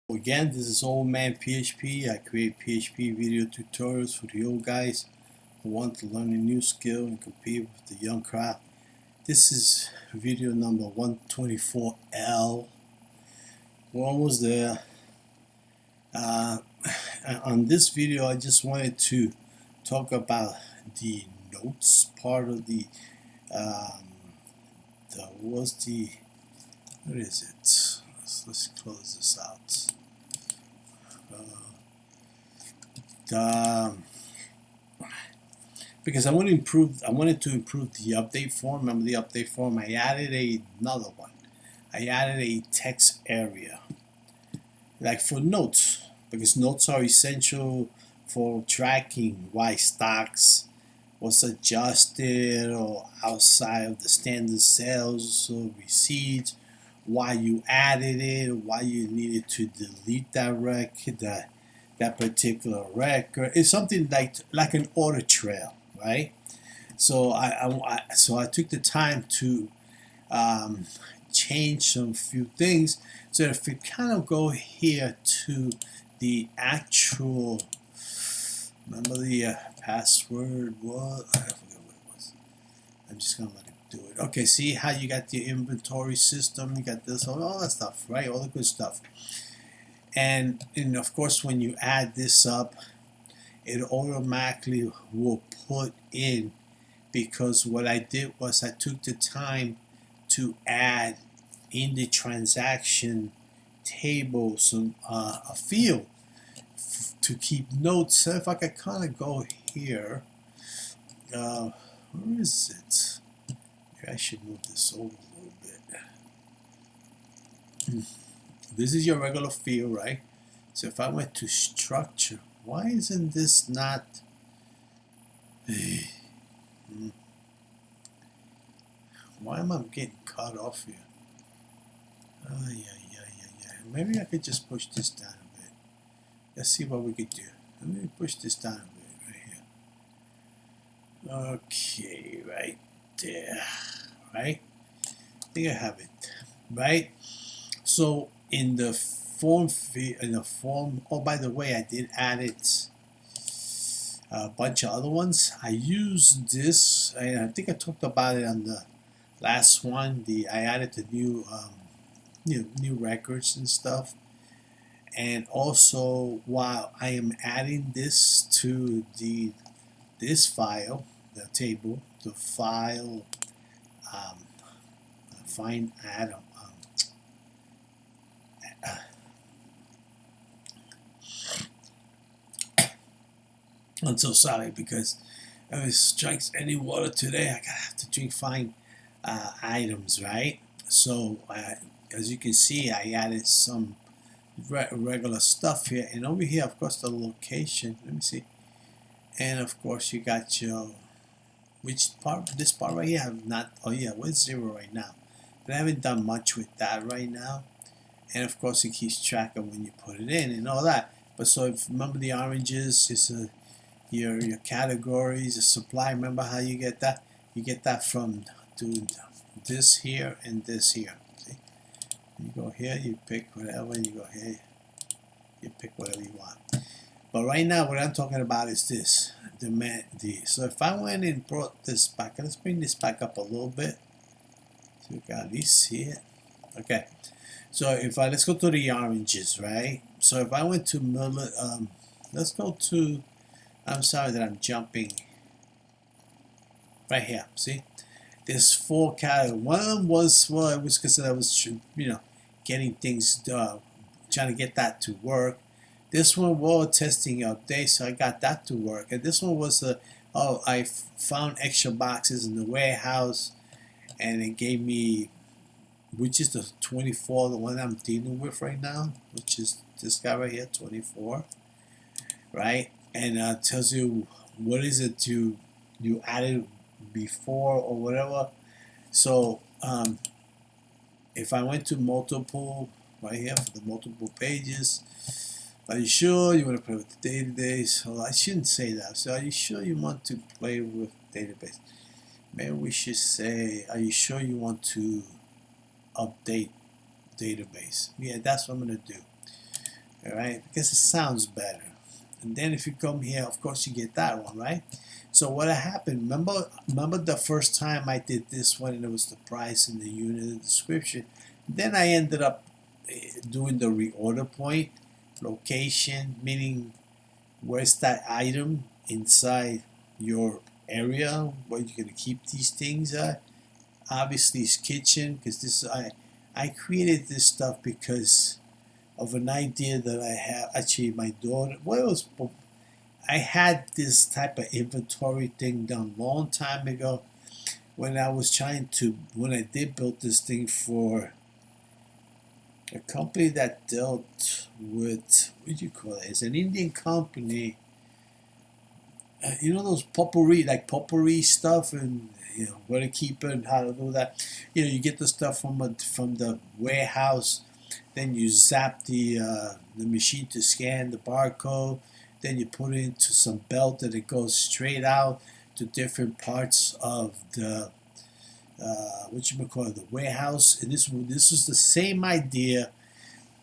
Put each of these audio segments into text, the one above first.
Again, this is Old Man PHP. I create PHP video tutorials for the old guys who want to learn a new skill and compete with the young crowd. This is video number 124L. We're almost there. On this video, I just wanted to talk about the notes part of what is it? Let's close this out. Because I wanted to improve the update form. Remember the update form? I added another one. I added a text area, like for notes, because notes are essential for tracking why stocks was adjusted or outside of the standard sales or receipts, why you added it, why you needed to delete that particular record. It's something like an audit trail, right? So I took the time to change some few things. So if we kind of go here to the actual, remember the password was, I forget what it was. I'm just gonna let it do it. Okay, see how you got the inventory system, you got this, all that stuff, right? All the good stuff. And of course, when you add this up, it automatically will put in, because what I did was I took the time to add in the transaction table a field to keep notes. So if I could kind of go here, where is it? Maybe I should move this over a little bit. This is your regular field, right? So if I went to structure, why isn't this not? Why am I getting cut off here? Yeah. Maybe I could just push this down a bit. Let's see what we could do. Let me push this down a bit right here. Okay, right there. Right? I think I have it. Right? So in the form, oh, by the way, I did add it a bunch of other ones. I used this, and I think I talked about it on the last one. I added the new records and stuff. And also, while I am adding this to this file, the table, the file, find Adam. I'm so sorry, because if it strikes any water today, I gotta have to drink fine items, right? So as you can see, I added some regular stuff here, and over here, of course, the location. Let me see, and of course, you got your which part. This part right here, I have not. Oh yeah, we're 0 right now, but I haven't done much with that right now. And of course, it keeps track of when you put it in and all that. But so if remember the oranges is your categories, the supply. Remember how you get that? You get that from doing this here and this here. See? You go here, you pick whatever, and you go here, you pick whatever you want. But right now, what I'm talking about is this. So if I went and brought this back, let's bring this back up a little bit. So we got these here. Okay. So if let's go to the oranges, right? So if I went to let's go to, I'm sorry that I'm jumping right here. See, there's 4 categories. One was, well, it was because I was, getting things trying to get that to work. This one was testing update, so I got that to work. And this one was I found extra boxes in the warehouse, and it gave me, which is the 24, the one I'm dealing with right now, which is this guy right here, 24, right? And tells you what is it you added before or whatever. So if I went to multiple right here for the multiple pages, are you sure you want to play with the database? Well, I shouldn't say that. So are you sure you want to play with database? Maybe we should say, are you sure you want to update database? Yeah, that's what I'm going to do. all right, because it sounds better. And then if you come here, of course you get that one, right? So what happened, remember the first time I did this one and it was the price and the unit and the description. Then I ended up doing the reorder point, location, meaning where's that item inside your area where you're going to keep these things at. Obviously it's kitchen, because this I created this stuff because of an idea that I have. Actually, my daughter, well, it was, I had this type of inventory thing done long time ago when I was trying to, when I did build this thing for a company that dealt with, what do you call it? It's an Indian company. You know those potpourri, like potpourri stuff, and you know where to keep it and how to do that. You know, you get the stuff from the warehouse, then you zap the machine to scan the barcode, then you put it into some belt and it goes straight out to different parts of the the warehouse. And this is the same idea.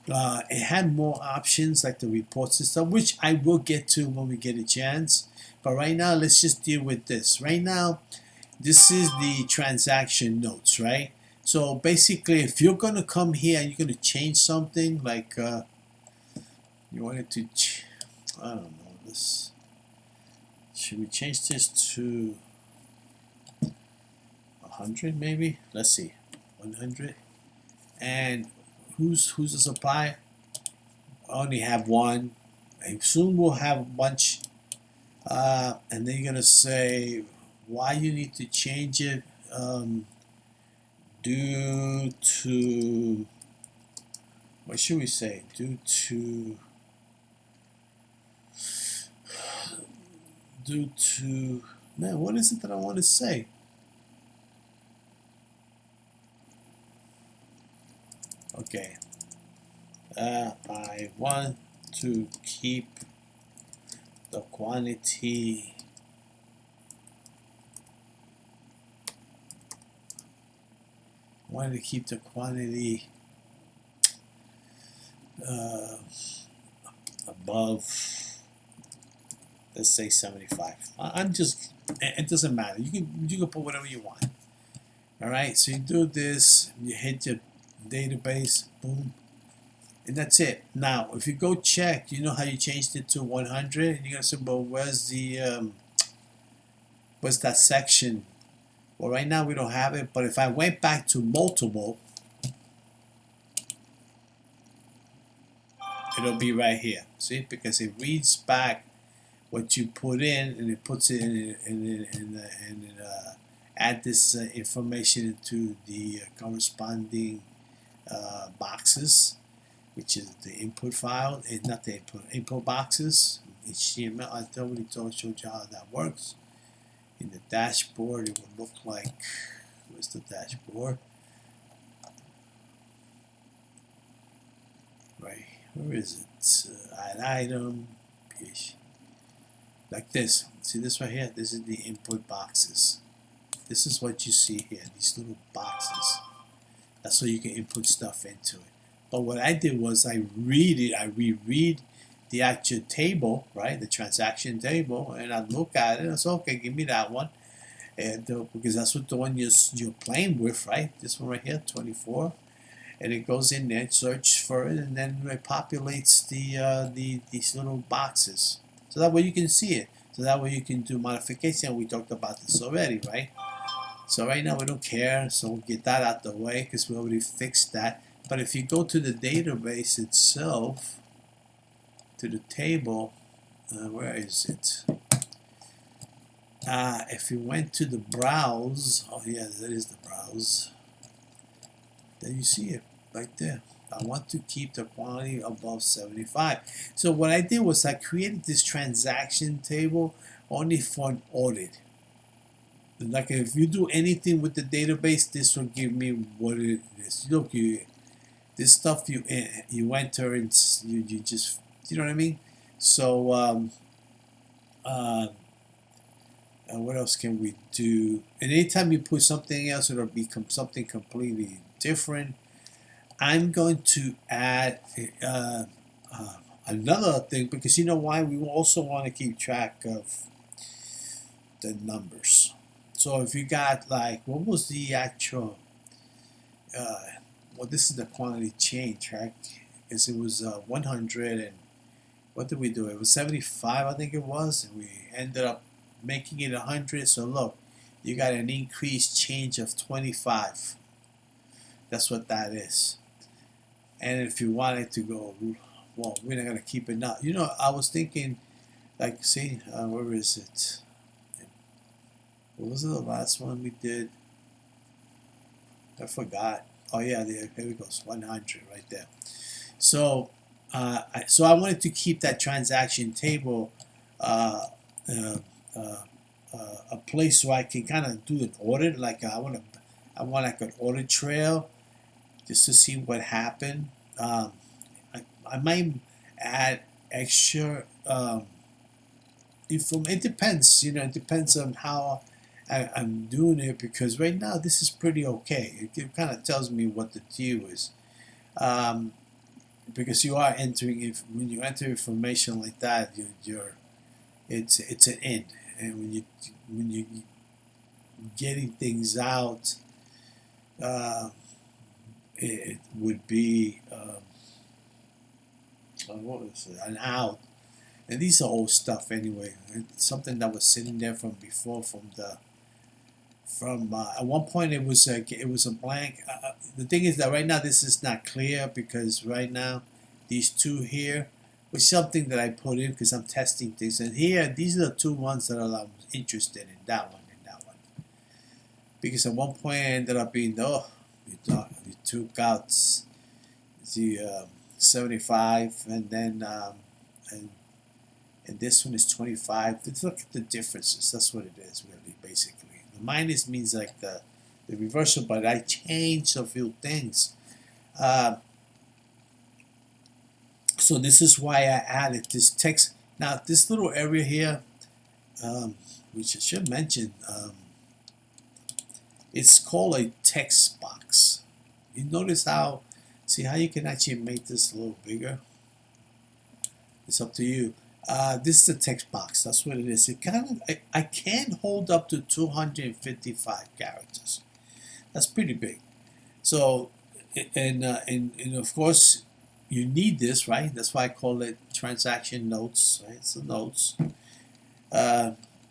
It had more options like the report system, which I will get to when we get a chance. But right now, let's just deal with this. Right now, this is the transaction notes, right? So basically, if you're going to come here and you're going to change something, like you wanted to, I don't know, should we change this to 100 maybe? Let's see, 100. And who's the supplier? I only have one. And soon we'll have a bunch. And then you're gonna say why you need to change it, due to, what should we say? Due to man, what is it that I want to say? Okay. I want to keep the quantity above, let's say 75. I'm just, it doesn't matter. You can put whatever you want. All right, so you do this, you hit your database, boom, and that's it. Now, if you go check, you know how you changed it to 100, and you're gonna say, well, where's that section? Well, right now we don't have it, but if I went back to multiple, it'll be right here. See, because it reads back what you put in, and it puts it in add this information into the corresponding boxes, which is the input file, and not the input boxes. HTML. I already showed you how that works. In the dashboard, it would look like, where's the dashboard? Right, where is it? Add item, PHP. Like this. See this right here? This is the input boxes. This is what you see here, these little boxes. That's so you can input stuff into it. But what I did was I reread the actual table, right? The transaction table, and I look at it and I say, okay, give me that one. And because that's what the one you're playing with, right? This one right here, 24. And it goes in there, search for it, and then it populates these little boxes. So that way you can see it. So that way you can do modification. We talked about this already, right? So right now we don't care, so we'll get that out the way because we already fixed that. But if you go to the database itself, to the table, where is it? If you went to the browse, oh yeah, that is the browse. Then you see it right there. I want to keep the quantity above 75. So what I did was I created this transaction table only for an audit. Like if you do anything with the database, this will give me what it is. Look, this stuff you enter and you just, you know what I mean. So what else can we do? And anytime you put something else, it'll become something completely different. I'm going to add another thing, because you know why, we also want to keep track of the numbers. So if you got like, what was the actual, well, this is the quantity change, right? Because it was 100 and what did we do? It was 75, I think it was, and we ended up making it 100. So look, you got an increased change of 25. That's what that is. And if you wanted to go, well, we're not gonna keep it now. You know, I was thinking, like, see, where is it? What was the last one we did? I forgot. Oh yeah, there we go. 100 right there. So, so I wanted to keep that transaction table a place where I can kind of do an audit. Like I want like an audit trail just to see what happened. I might add extra. It depends, you know. It depends on how I'm doing it, because right now this is pretty okay. It kind of tells me what the deal is, because you are entering. If when you enter information like that, it's an end, and when you getting things out, it would be what was it? An out. And these are old stuff anyway. It's something that was sitting there from before, at one point it was a blank. The thing is that right now this is not clear, because right now these two here was something that I put in because I'm testing things. And here, these are the two ones that I'm interested in, that one and that one. Because at one point I ended up being, you took out the 75, and then and this one is 25. Let's look at the differences. That's what it is, really, basically. The minus means like the reversal, but I changed a few things. So this is why I added this text. Now, this little area here, which I should mention, it's called a text box. You notice how, see how you can actually make this a little bigger? It's up to you. This is a text box. That's what it is. It I can hold up to 255 characters. That's pretty big. So, and of course, you need this, right? That's why I call it transaction notes. Right? It's the notes.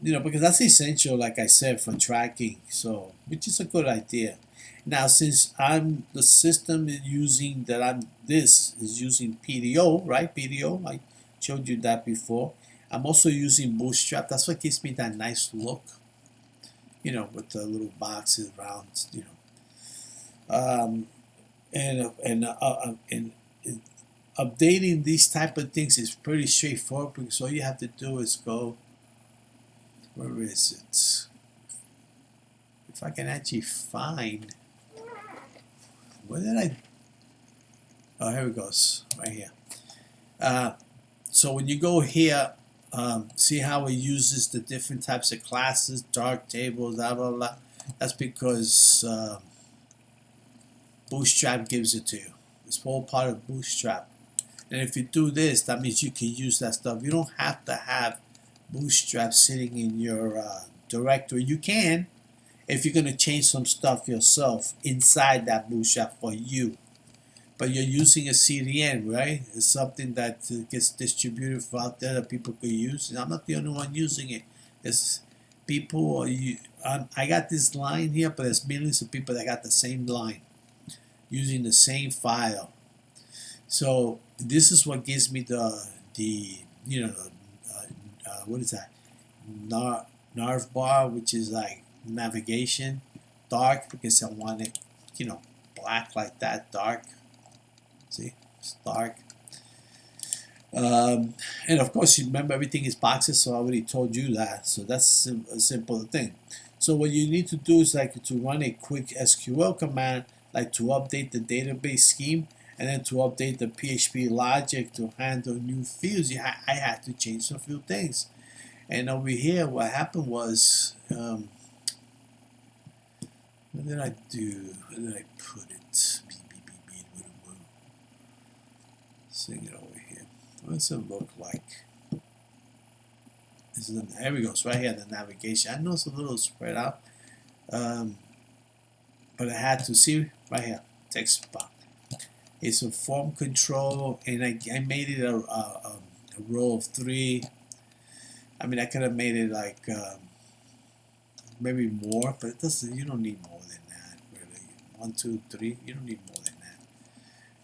You know, because that's essential, like I said, for tracking. So, which is a good idea. Now, since the system is using this is using PDO, right? PDO. I showed you that before. I'm also using Bootstrap. That's what gives me that nice look. You know, with the little boxes around. You know, and updating these type of things is pretty straightforward, because all you have to do is go. Where is it? If I can actually find, where did I? Oh, here it goes, right here. So when you go here, see how it uses the different types of classes, dark tables, blah blah blah. That's because Bootstrap gives it to you. It's all part of Bootstrap. And if you do this, that means you can use that stuff. You don't have to have Bootstrap sitting in your directory. You can, if you're going to change some stuff yourself inside that Bootstrap for you. But you're using a CDN, right? It's something that gets distributed out there that people could use. And I'm not the only one using it. There's people, I got this line here, but there's millions of people that got the same line using the same file. So this is what gives me the you know, what is that? Nav bar, which is like navigation. Dark, because I want it, you know, black like that, dark. See, it's dark. And of course, you remember everything is boxes, so I already told you that. So that's a simple thing. So what you need to do is like to run a quick SQL command, like to update the database scheme, and then to update the PHP logic to handle new fields. I had to change a few things. And over here, what happened was, what did I do? Where did I put it? Sing it over here. does it look like? There we go. It's right here, the navigation. I know it's a little spread out, but I had to see right here, text box. It's a form control, and I made it a row of 3. I mean, I could have made it like maybe more, but it doesn't. You don't need more than that, really. 1, 2, 3. You don't need more than that.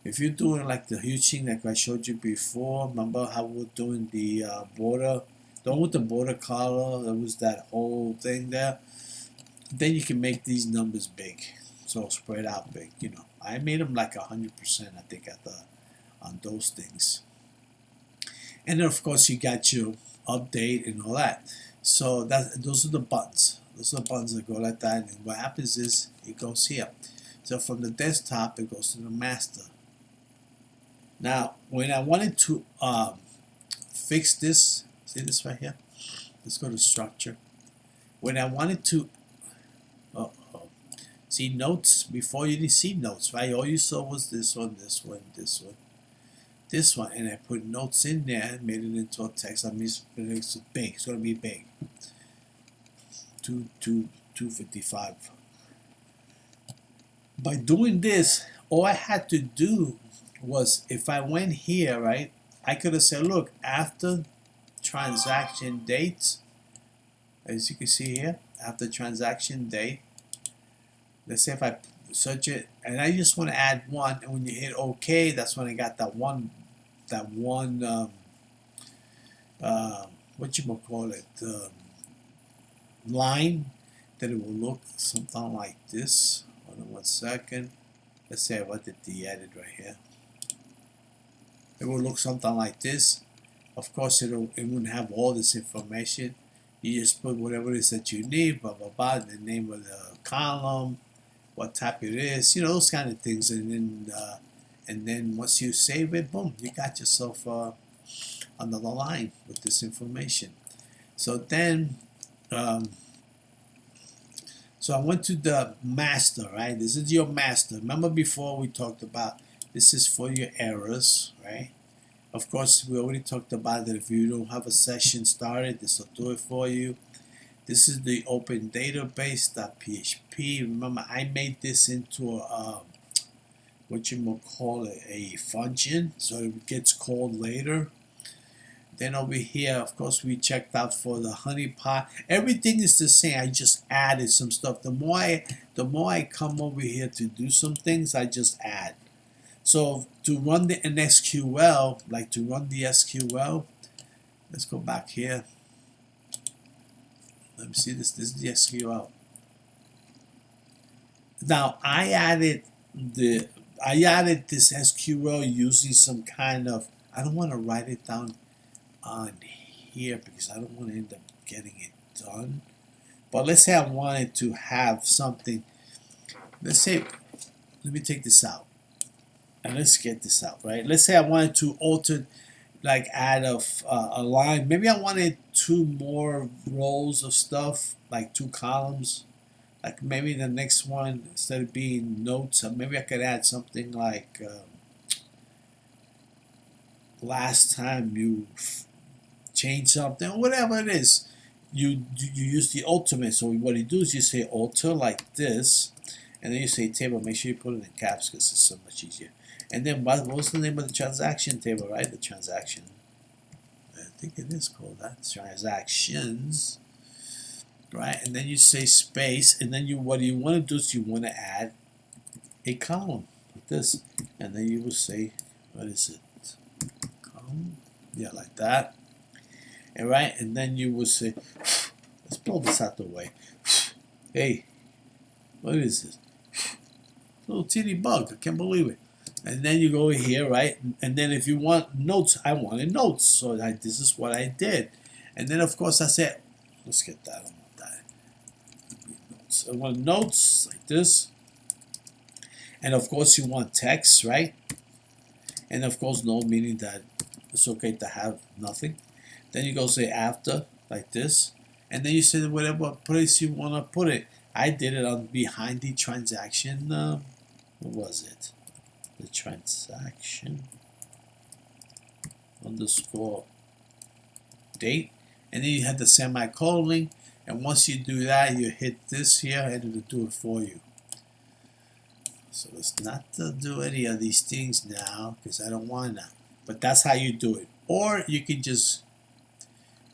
If you're doing like the huge thing like I showed you before, remember how we were doing the border? The one with the border color, there was that whole thing there. Then you can make these numbers big, so spread out big. You know, I made them like 100%. I think on those things. And then of course you got your update and all that. So those are the buttons. Those are the buttons that go like that. And what happens is it goes here. So from the desktop it goes to the master. Now when I wanted to fix this, see this right here? Let's go to structure. When I wanted to see notes, before you didn't see notes, right? All you saw was this one, this one, this one, this one, and I put notes in there and made it into a text. That means it's big. It's going to be big. 255. By doing this, all I had to do was, if I went here, right, I could have said, look, after transaction date, as you can see here, after transaction date, let's say if I search it, and I just want to add 1, and when you hit OK, that's when I got that one what you call it, line, that it will look something like this. Hold on 1 second. Let's say I wanted the edit right here. It will look something like this. Of course, it wouldn't have all this information. You just put whatever it is that you need, blah blah blah, the name of the column, what type it is, you know, those kind of things, and then once you save it, boom, you got yourself another line with this information. So then, so I went to the master, right? This is your master. Remember before we talked about this is for your errors, right? Of course, we already talked about that if you don't have a session started, this will do it for you. This is the open database.php. Remember, I made this into a what you will call it, a function, so it gets called later. Then over here, of course, we checked out for the honeypot. Everything is the same. I just added some stuff. The more I come over here to do some things, I just add. So to run an SQL, like to run the SQL, let's go back here. Let me see this. This is the SQL. Now I added this SQL using some kind of, I don't want to write it down on here because I don't want to end up getting it done. But let's say I wanted to have something. Let's say, let me take this out. And let's get this out, right? Let's say I wanted to alter, like add a line. Maybe I wanted 2 more rows of stuff, like 2 columns. Like maybe the next one, instead of being notes, maybe I could add something like last time you changed something, or whatever it is. You use the ultimate. So what you do is you say alter like this, and then you say table. Make sure you put it in caps because it's so much easier. And then what was the name of the transaction table, right? The transaction. I think it is called that. Transactions. Right? And then you say space, and then what you want to do is you want to add a column like this. And then you will say, what is it? Column? Yeah, like that. And right, and then you will say, let's pull this out the way. Hey, what is this? Little teeny bug, I can't believe it. And then you go here, right? And then if you want notes, I wanted notes. So this is what I did. And then, of course, I said, let's get that. I want that. Notes. I want notes like this. And, of course, you want text, right? And, of course, no, meaning that it's okay to have nothing. Then you go say after, like this. And then you say whatever place you want to put it. I did it on behind the transaction. What was it? The transaction. underscore date, and then you have the semicolon, and once you do that, you hit this here and it'll do it for you. So let's not do any of these things now because I don't want that, but that's how you do it. Or you can just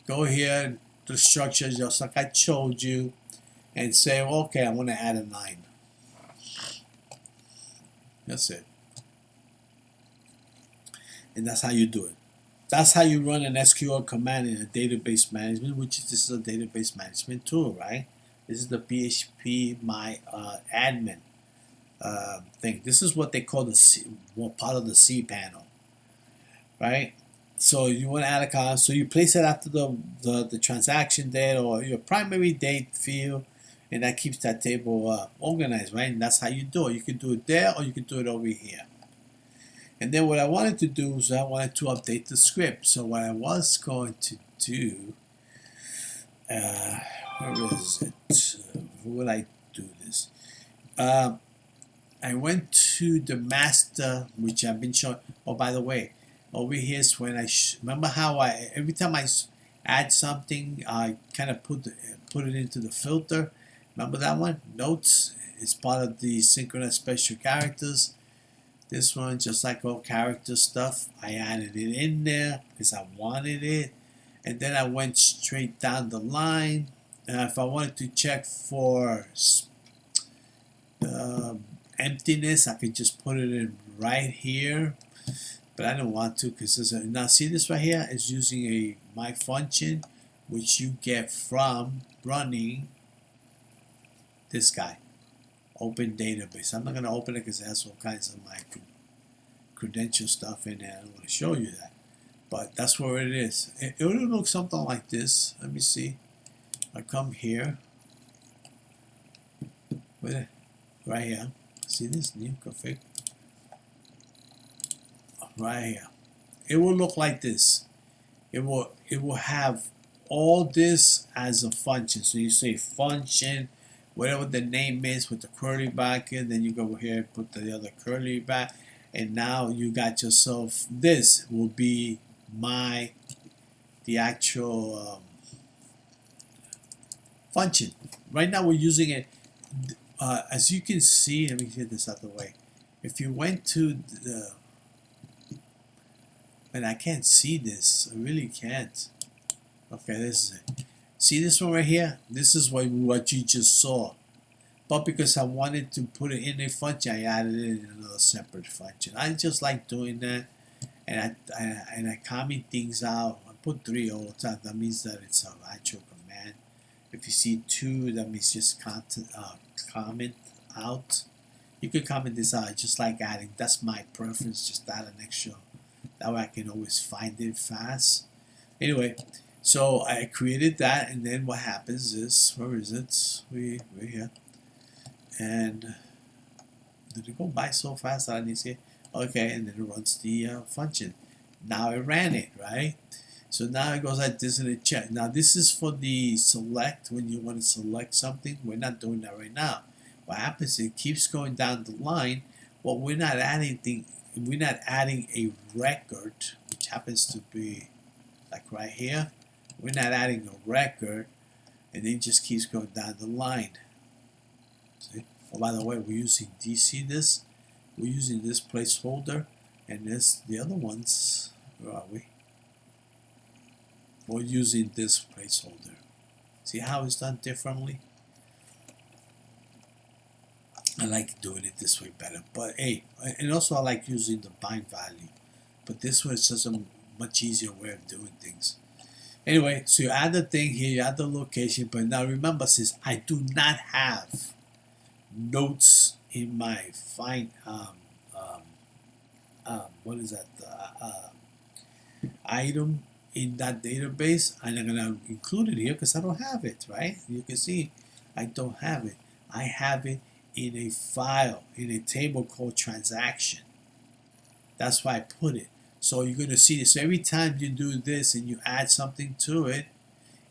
go here, the structure just like I showed you, and say, okay, I want to add a 9. That's it. And that's how you do it. That's how you run an SQL command in a database management, which is this is a database management tool, right? This is the phpMyAdmin thing. This is what they call the C, well, part of the C panel, right? So you want to add a column, so you place it after the transaction date or your primary date field, and that keeps that table organized, right? And that's how you do it. You can do it there or you can do it over here. And then what I wanted to do is I wanted to update the script. So what I was going to do, where is it? Where would I do this? I went to the master, which I've been showing. Oh, by the way, over here is when I remember how every time I add something, I kind of put it into the filter. Remember that one? Notes is part of the synchronous special characters. This one, just like all character stuff, I added it in there because I wanted it. And then I went straight down the line. If I wanted to check for emptiness, I could just put it in right here. But I don't want to because now see this right here is using a my function, which you get from running this guy. Open database. I'm not going to open it because it has all kinds of my credential stuff in there. I don't want to show you that, but that's where it is. It will look something like this. Let me see. I come here with it right here. See this new config right here. It will look like this. It will have all this as a function. So you say function, whatever the name is with the curly bracket, then you go over here and put the other curly bracket, and now you got yourself, this will be the actual function. Right now we're using it, as you can see, let me get this out of the way. If you went to the, and I can't see this, I really can't. Okay, this is it. See this one right here? This is what you just saw. But because I wanted to put it in a function, I added it in another separate function. I just like doing that, and I comment things out. I put 3 all the time. That means that it's an actual command. If you see 2, that means just comment out. You can comment this out. I just like adding. That's my preference. Just add an extra. That way I can always find it fast. Anyway. So I created that, and then what happens is, where is it? We're here. And did it go by so fast that I didn't see it? Okay, and then it runs the function. Now it ran it, right? So now it goes like this and it checks. Now this is for the select, when you want to select something. We're not doing that right now. What happens is it keeps going down the line. Well, we're not adding a record, which happens to be like right here. We're not adding a record, and it just keeps going down the line. See? Oh, by the way, we're using DC this. We're using this placeholder, and this the other ones. Where are we? We're using this placeholder. See how it's done differently? I like doing it this way better. But hey, and also I like using the bind value. But this one is just a much easier way of doing things. Anyway, so you add the thing here, you add the location, but now remember, since I do not have notes in my what is that, item in that database, I'm not gonna include it here because I don't have it, right? You can see I don't have it. I have it in a file, in a table called transaction. That's why I put it. So you're going to see this. So every time you do this and you add something to it,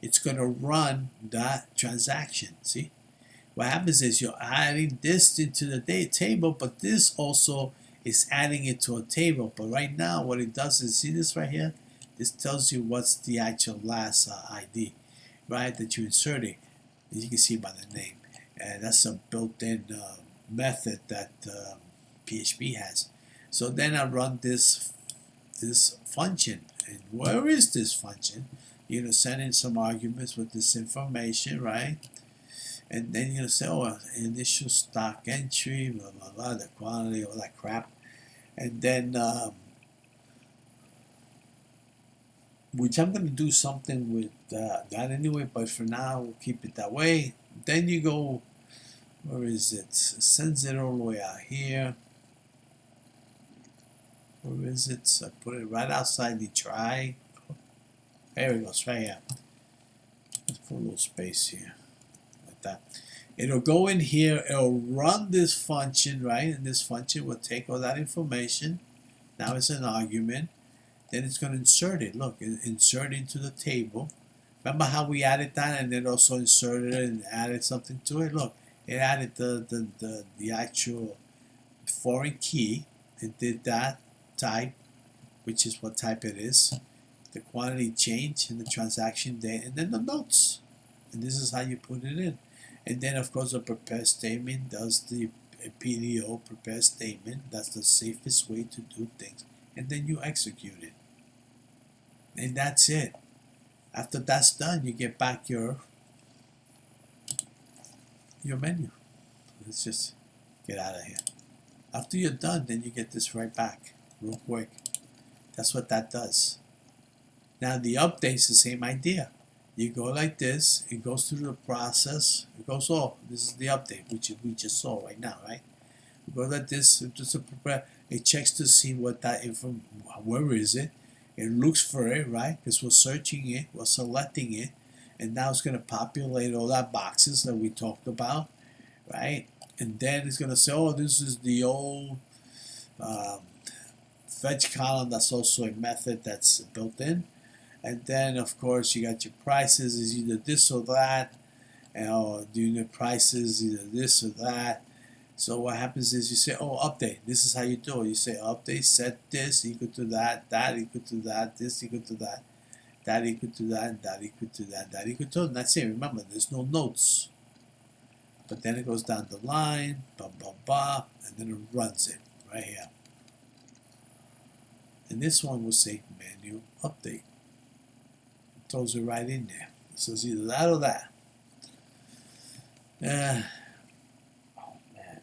it's going to run that transaction. See? What happens is you're adding this into the table, but this also is adding it to a table. But right now, what it does is, see this right here? This tells you what's the actual last ID, right, that you're inserting. As you can see by the name. And that's a built-in method that PHP has. So then I run this function. And where is this function? You're going to send in some arguments with this information, right? And then you're going to say, oh, initial stock entry, blah, blah, blah, the quantity, all that crap. And then, which I'm going to do something with that anyway, but for now, we'll keep it that way. Then you go, where is it? It sends it all the way out here. Where is it? So I put it right outside the try. There it goes, right here. Let's put a little space here, like that. It'll go in here, it'll run this function, right? And this function will take all that information. Now it's an argument. Then it's going to insert it. Look, insert into the table. Remember how we added that and then also inserted it and added something to it? Look, it added the actual foreign key. It did that type, which is what type it is. The quantity change and the transaction date, and then the notes. And this is how you put it in. And then, of course, the prepare statement does the PDO prepare statement. That's the safest way to do things. And then you execute it. And that's it. After that's done, you get back your menu. Let's just get out of here. After you're done, then you get this right back real quick. That's what that does. Now the update's the same idea. You go like this, it goes through the process, it goes, oh, this is the update, which we just saw right now, right? You go like this, it checks to see what that information, where is it? It looks for it, right? Because we're searching it, we're selecting it, and now it's going to populate all that boxes that we talked about, right? And then it's going to say, oh, this is the old fetch column. That's also a method that's built in. And then, of course, you got your prices is either this or that, or unit prices either this or that. So what happens is you say, oh, update. This is how you do it. You say update, set this equal to that, that equal to that, this equal to that, that equal to that, and that equal to that, that equal to that. And that's it. Remember, there's no notes. But then it goes down the line, blah, blah, blah, and then it runs it right here. And this one will say menu update. It throws it right in there. So it's either that or that. Oh, man.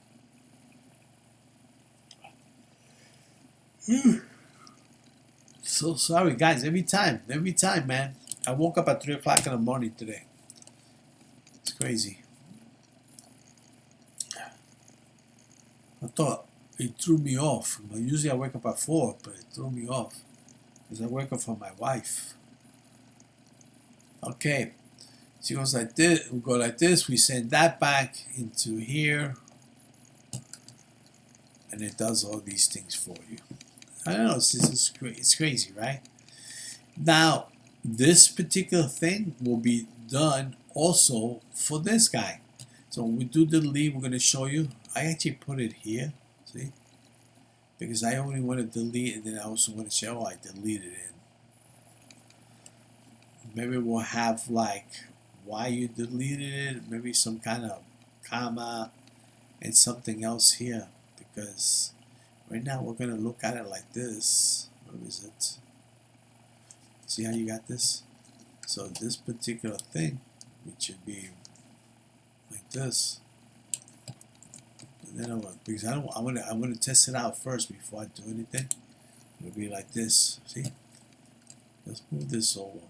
So sorry, guys. Every time, man. I woke up at 3 o'clock in the morning today. It's crazy. I thought it threw me off. Usually I wake up at 4, but it threw me off because I wake up for my wife. Okay, she goes like this. We go like this. We send that back into here, and it does all these things for you. I don't know. It's crazy, right? Now, this particular thing will be done also for this guy. So when we do delete, we're going to show you. I actually put it here, see? Because I only want to delete, and then I also want to say, oh, I deleted it. Maybe we'll have like why you deleted it, maybe some kind of comma and something else here. Because right now we're going to look at it like this. Where is it? See how you got this? So this particular thing, which should be like this. And then because I want to test it out first before I do anything. It'll be like this. See? Let's move this over.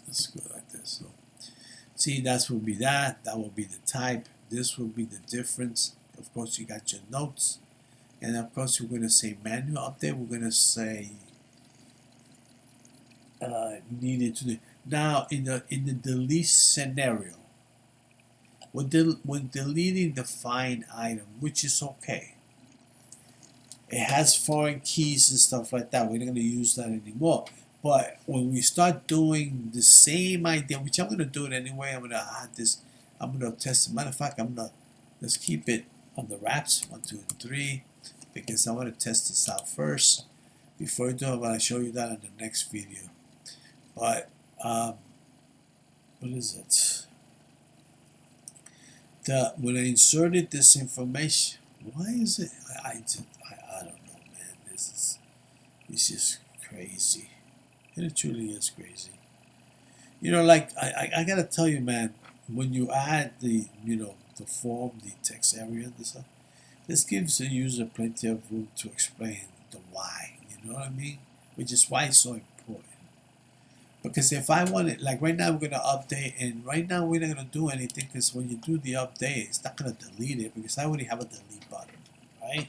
Let's go like this. So, see, that will be that. That will be the type. This will be the difference. Of course, you got your notes, and of course, we're going to say manual update. We're going to say needed to do. Now, in the delete scenario. When deleting the find item, which is okay. It has foreign keys and stuff like that. We're not going to use that anymore. But when we start doing the same idea, which I'm going to do it anyway, I'm going to add this. I'm going to test. As a matter of fact, let's keep it on the wraps 1, 2, and 3 because I want to test this out first. Before you do, I'm gonna show you that in the next video. But what is it? When I inserted this information, why is it? I don't know, man. This is crazy. It truly is crazy. You know, like I gotta tell you, man. When you add the the form, the text area, and stuff, this gives the user plenty of room to explain the why. You know what I mean? Which is why it's so important. Because if I want it, like right now we're gonna update, and right now we're not gonna do anything because when you do the update, it's not gonna delete it because I already have a delete button, right?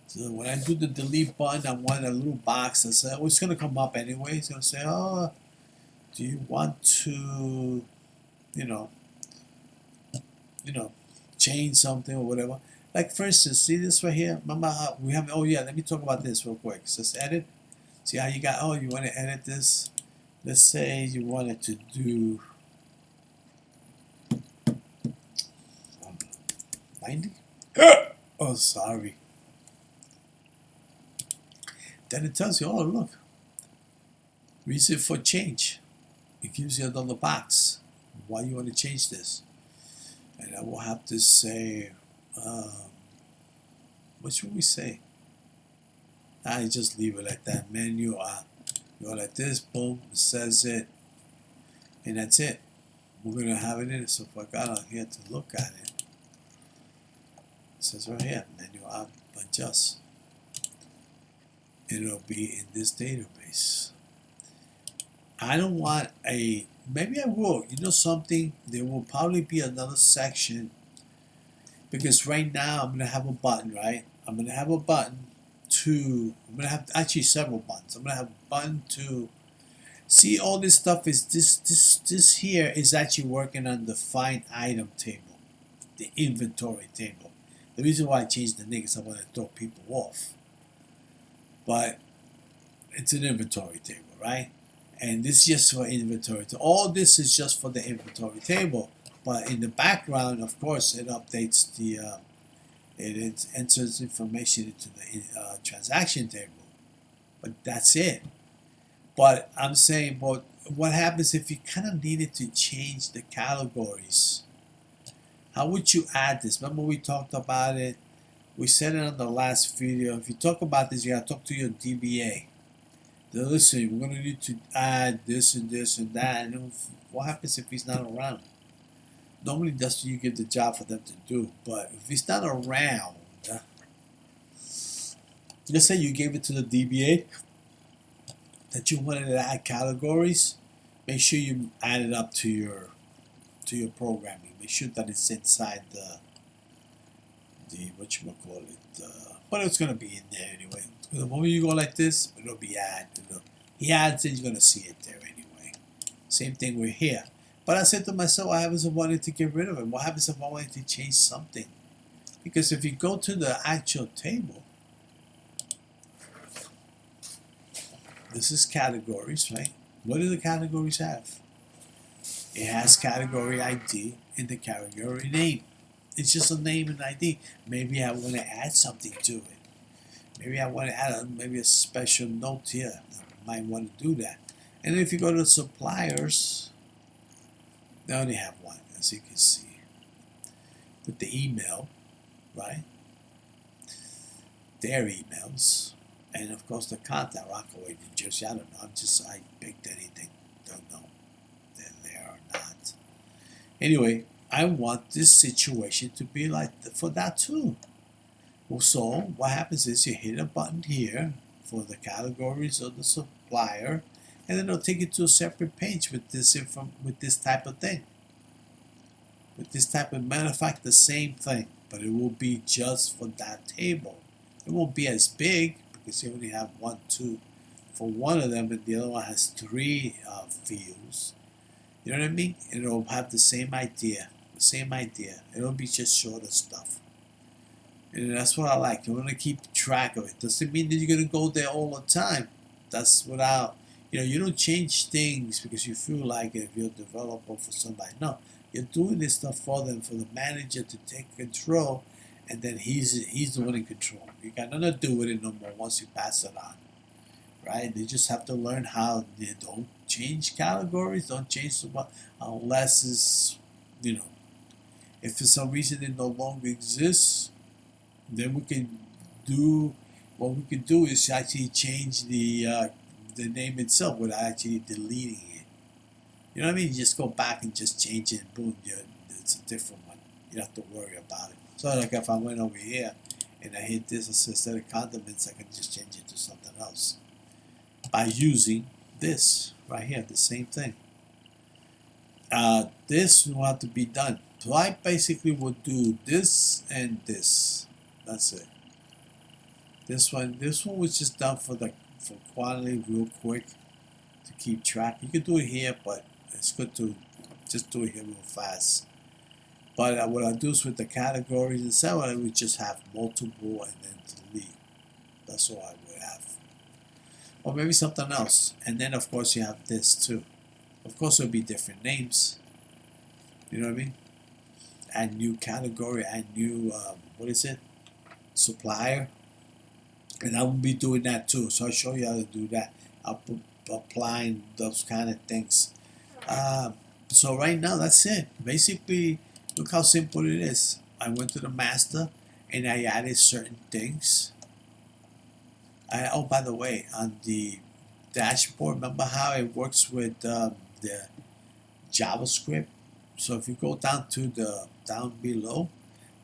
So when I do the delete button, I want a little box that says, oh, it's gonna come up anyway. It's gonna say, oh, do you want to, you know, change something or whatever? Like for instance, see this right here? Remember how we have? Oh yeah, let me talk about this real quick. It says edit. See how you got? Oh, you want to edit this? Let's say you wanted to do 90. Oh, sorry. Then it tells you, oh look, reason for change. It gives you another box. Why you want to change this? And I will have to say, what should we say? I just leave it like that. Menu, go like this, boom, it says it, and that's it. We're gonna have it in it. So if I got on here to look at it, it says right here, menu adjust. It'll be in this database. I don't want maybe I will. You know something? There will probably be another section because right now I'm gonna have a button, right? I'm gonna have a button I'm gonna have actually several buttons. I'm gonna have a button to see all this stuff is this here is actually working on the find item table, the inventory table. The reason why I changed the name is I want to throw people off. But it's an inventory table, right? And this is just for inventory. All this is just for the inventory table. But in the background, of course, it updates it enters information into the transaction table. But that's it. But I'm saying, but what happens if you kind of needed to change the categories? How would you add this? Remember we talked about it. We said it on the last video. If you talk about this, you gotta talk to your DBA. Then listen, we're gonna need to add this and this and that. And what happens if he's not around? Normally that's what you give the job for them to do. But if he's not around, let's say you gave it to the DBA that you wanted to add categories, make sure you add it up to your programming. Make sure that it's inside the but it's gonna be in there anyway. The moment you go like this, it'll be add. He adds it, you're gonna see it there anyway. Same thing with here. But I said to myself, what happens if I wanted to get rid of it? What happens if I wanted to change something? Because if you go to the actual table, this is categories, right? What do the categories have? It has category ID and the category name. It's just a name and ID. Maybe I want to add something to it. Maybe I want to add maybe a special note here. I might want to do that. And if you go to suppliers, they only have one, as you can see. With the email, right? Their emails. And of course the contact, Rockaway, New Jersey. I don't know. I picked anything. Don't know. They're there or not. Anyway, I want this situation to be like for that too. So what happens is you hit a button here for the categories of the supplier, and then it'll take you to a separate page with this type of thing. With this type of, matter of fact, the same thing, but it will be just for that table. It won't be as big because you only have 1, 2 for one of them, and the other one has 3 fields. You know what I mean? It'll have the same idea. The same idea. It'll be just shorter stuff. And that's what I like. You want to keep track of it. Doesn't mean that you're going to go there all the time. That's without, you don't change things because you feel like it if you're a developer for somebody. No, you're doing this stuff for them, for the manager to take control, and then he's the one in control. You got nothing to do with it no more once you pass it on. right? They just have to learn how they don't change categories, don't change the what, unless it's, you know, if for some reason it no longer exists, then we can do, what we can do is actually change the name itself without actually deleting it. You know what I mean? You just go back and just change it, and boom, it's a different one. You don't have to worry about it. So like if I went over here and I hit this, instead of condiments, I can just change it to something else by using this right here, the same thing. This will have to be done. So I basically would do this and this. That's it. This one was just done for quantity, real quick, to keep track. You can do it here, but it's good to just do it here real fast. But what I do is with the categories and so on, I would just have multiple and then delete. That's all I would have. Or maybe something else. And then of course you have this too. Of course it'll be different names. You know what I mean? Add new category, add new, what is it? Supplier. And I will be doing that too. So I'll show you how to do that. I'll be applying those kind of things. So right now that's it. Basically, look how simple it is. I went to the master and I added certain things. Oh, by the way, on the dashboard, remember how it works with the JavaScript? So if you go down below,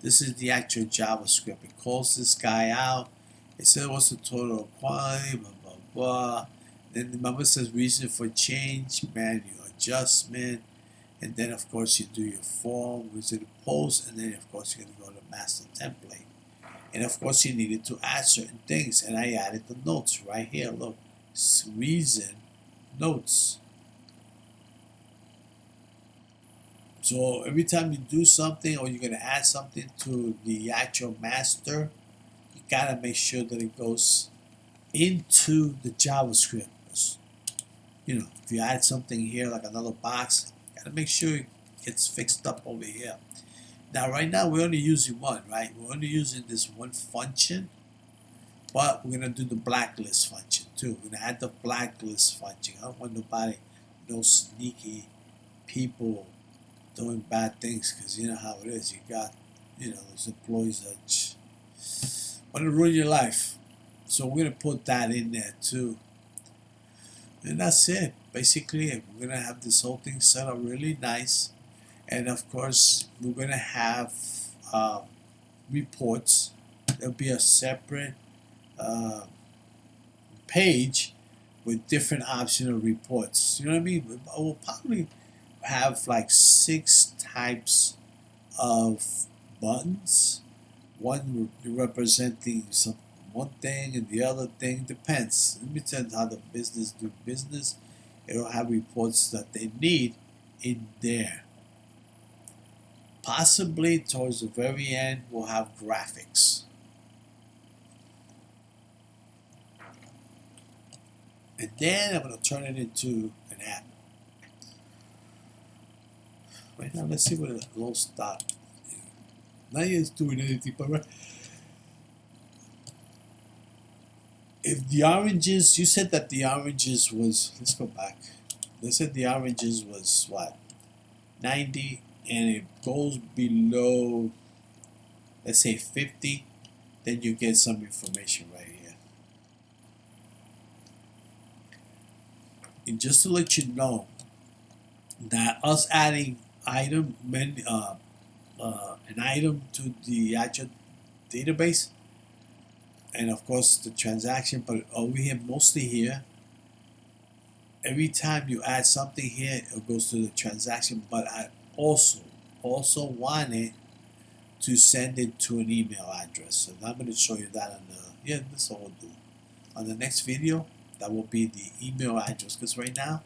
this is the actual JavaScript. It calls this guy out. It says what's the total quantity, blah blah blah. Then remember it says reason for change, manual adjustment, and then of course you do your form, visit the post, and then of course you're gonna go to master template. And of course you needed to add certain things, and I added the notes right here. Look, reason notes. So every time you do something or you're gonna add something to the actual master, you gotta make sure that it goes into the JavaScript. You know, if you add something here like another box, you gotta make sure it gets fixed up over here. Now right now we're only using one, right? We're only using this one function, but we're gonna do the blacklist function too. We're gonna add the blacklist function. I don't want nobody, no sneaky people doing bad things, because you know how it is. You got, you know, those employees that want to ruin your life. So we're gonna put that in there too, and that's it. Basically, we're gonna have this whole thing set up really nice, and of course, we're gonna have reports. There'll be a separate page with different optional reports. You know what I mean? I will probably have like 6 types of buttons, one representing one thing and the other thing. Depends. Let me tell you how the business do business. It'll have reports that they need in there. Possibly towards the very end we'll have graphics. And then I'm going to turn it into an app. Right now, let's see what a low stop. Not yet doing anything, but right. If the oranges, you said that the oranges was, let's go back. They said the oranges was what? 90, and it goes below, let's say 50, then you get some information right here. And just to let you know that us adding an item to the actual database, and of course the transaction, but over here, mostly here, every time you add something here, it goes to the transaction. But I also wanted to send it to an email address, so I'm going to show you that on that's what we'll do on the next video. That will be the email address, because right now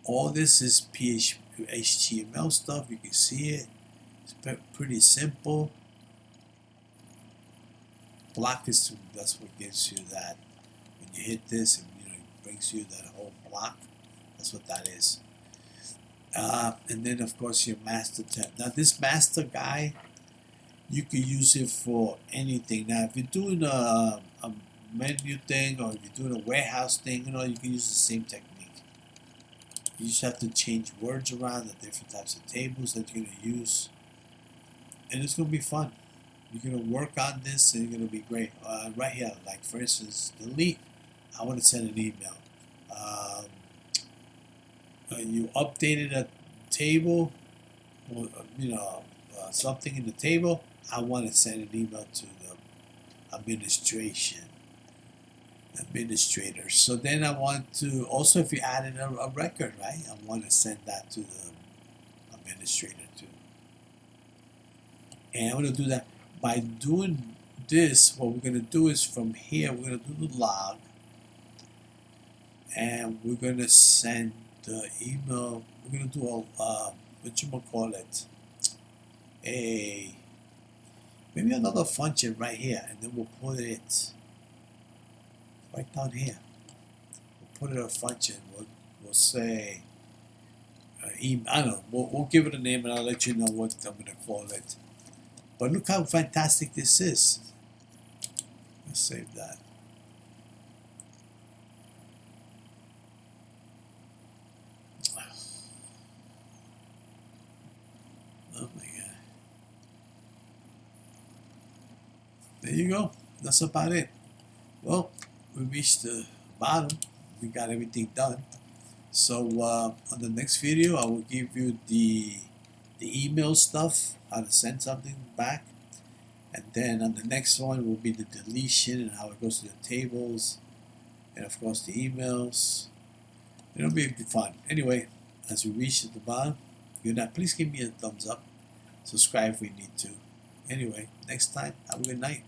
all this is PHP HTML stuff. You can see it. It's pretty simple. Block is, that's what gives you that. When you hit this, and it brings you that whole block. That's what that is. And then of course your master tab. Now this master guy, you can use it for anything. Now if you're doing a menu thing, or if you're doing a warehouse thing, you know, you can use the same technique. You just have to change words around, the different types of tables that you're going to use, and it's going to be fun. You're going to work on this and you're going to be great. Right here, like for instance, delete. I want to send an email. You updated a table, or, you know, something in the table. I want to send an email to the administrators. So then I want to also, if you added a record, right, I want to send that to the administrator too. And I'm going to do that by doing this. What we're going to do is from here we're going to do the log, and we're going to send the email. We're going to do a maybe another function right here, and then we'll put it right down here. We'll put it a function. We'll say I don't know. We'll give it a name, and I'll let you know what I'm going to call it. But look how fantastic this is. Let's save that. Oh my God. There you go. That's about it. Well, we reached the bottom. We got everything done. So on the next video, I will give you the email stuff, how to send something back. And then on the next one will be the deletion and how it goes to the tables. And of course the emails. It'll be fun. Anyway, as we reach at the bottom, good night. Please give me a thumbs up. Subscribe if we need to. Anyway, next time, have a good night.